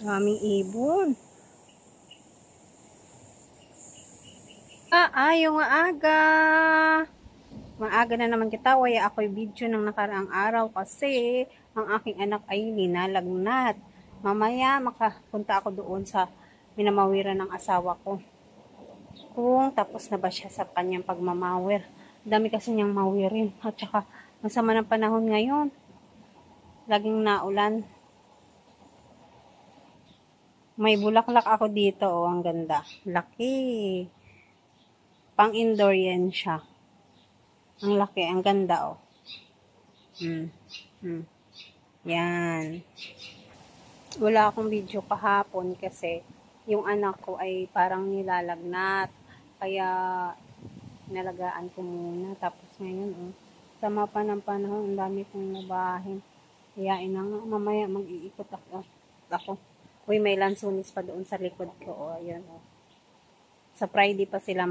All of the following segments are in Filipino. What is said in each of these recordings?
Daming ibon. Yung aga. Maaga na naman kita. Waya ako'y video ng nakaraang araw kasi ang aking anak ay ninalagnat. Mamaya makapunta ako doon sa minamawiran ng asawa ko. Kung tapos na ba siya sa kanyang pagmamawir. Dami kasi niyang mawirin. At saka masama ng panahon ngayon. Laging naulan. May bulaklak ako dito. Oh, ang ganda. Laki. Pang indoor yan siya. Ang laki. Ang ganda oh. Yan. Wala akong video kahapon kasi yung anak ko ay parang nilalagnat. Kaya nalagaan ko muna. Tapos ngayon sama pa ng panahon. Ang dami kong nabahin. Kaya mamaya mag-iikot ako. Uy, may lansunis pa doon sa likod ko. O, ayun, o. Sa Friday pa sila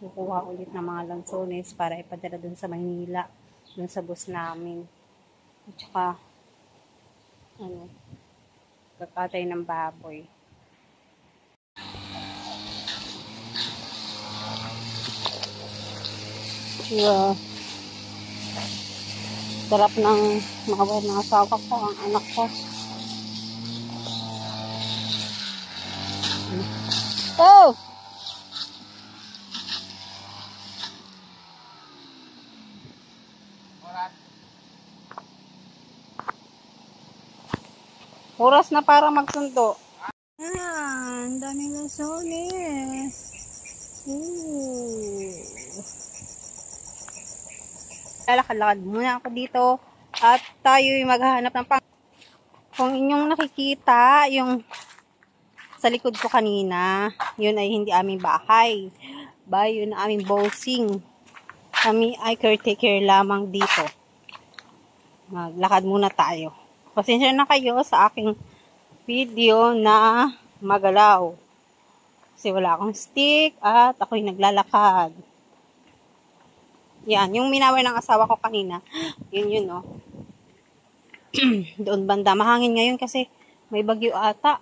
kukuha ulit ng mga lansunis para ipadala doon sa Maynila. Doon sa bus namin. At saka, kakatay ng baboy. Yeah. Sarap ng makawal ng asawa ko, ang anak ko. Oh! Oras na para magsundo. Ang daming lansones. Lalakad-lakad muna ako dito at tayo'y maghahanap ng kung inyong nakikita yung sa likod ko kanina, yun ay hindi aming bahay. Yun aming bossing. Kami ay caretaker lamang dito. Maglakad muna tayo. Pasensya na kayo sa aking video na magalaw. Kasi wala akong stick at ako'y naglalakad. Yan, yung minaway ng asawa ko kanina. Yun, no. Doon banda. Mahangin ngayon kasi may bagyo ata.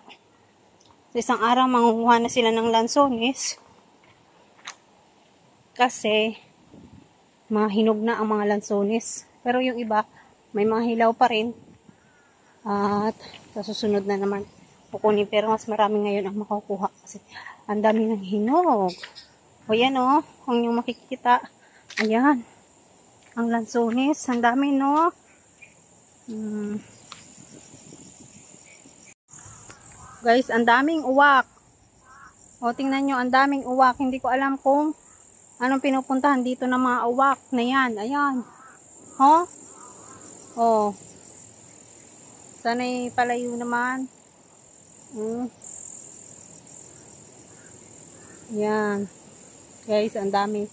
Sa isang araw, mangunguha na sila ng lansones. Kasi, mahinog na ang mga lansones. Pero yung iba, may mga hilaw pa rin. At, sa susunod na naman, kukunin. Pero mas marami ngayon ang makukuha. Kasi, ang dami ng hinog. O yan o, kung yung makikita. Ayan. Ang lansones. Ang dami no. Guys, ang daming uwak. O, tingnan nyo, ang daming uwak. Hindi ko alam kung anong pinupuntahan dito ng mga uwak na yan. Ayan. Ho? O. Sana'y palayo naman. Yan. Guys, ang daming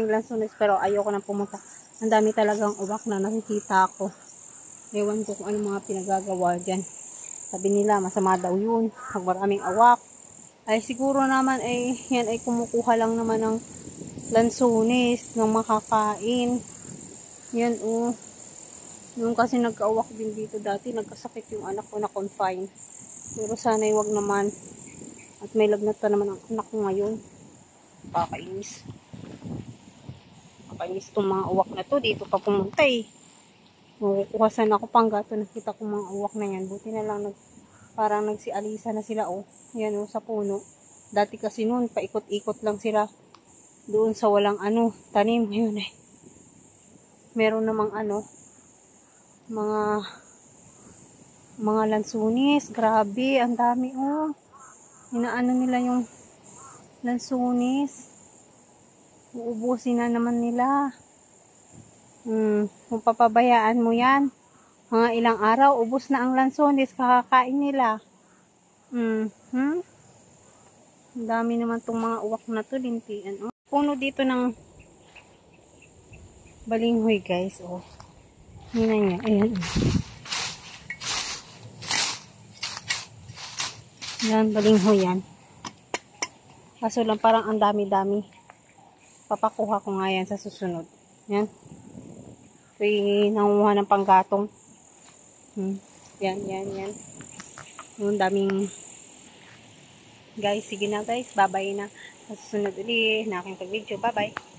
lansones pero ayoko nang pumunta. Ang dami talagang uwak na nakikita ko. Ewan ko kung ano mga pinagagawa dyan. Sabi nila, masama daw yun. Pag maraming awak. Ay, siguro naman, yan ay kumukuha lang naman ng lansones, ng makakain. Yan, Yung kasi nagka-awak din dito dati, nagkasakit yung anak ko na confine. Pero sana'y wag naman. At may lagnat pa naman ang anak ko ngayon. Pakainis. Pakainis itong mga awak na to. Dito pa pumunta Makukuha sana ako pang gato. Nakita ko mga uwak na yan. Buti na lang parang nagsialisa na sila Yan sa puno. Dati kasi noon paikot-ikot lang sila doon sa walang tanim. Ngayon meron namang mga lansunis. Grabe, ang dami Inaano nila yung lansunis. Uubusin na naman nila. Kung papabayaan mo yan, mga ilang araw, ubos na ang lansones, kakakain nila. Ang dami naman tong mga uwak na to, lintian. Puno dito ng balinghoy, guys. Tingnan nyo, ayan. Yan, balinghoy yan. Kaso lang parang ang dami-dami. Papakuha ko nga yan sa susunod. Yan. Nangunguha ng panggatong. Yan. Yung daming, guys, sige na guys, bye-bye na. Sa susunod ulit na aking pag-video. Bye-bye.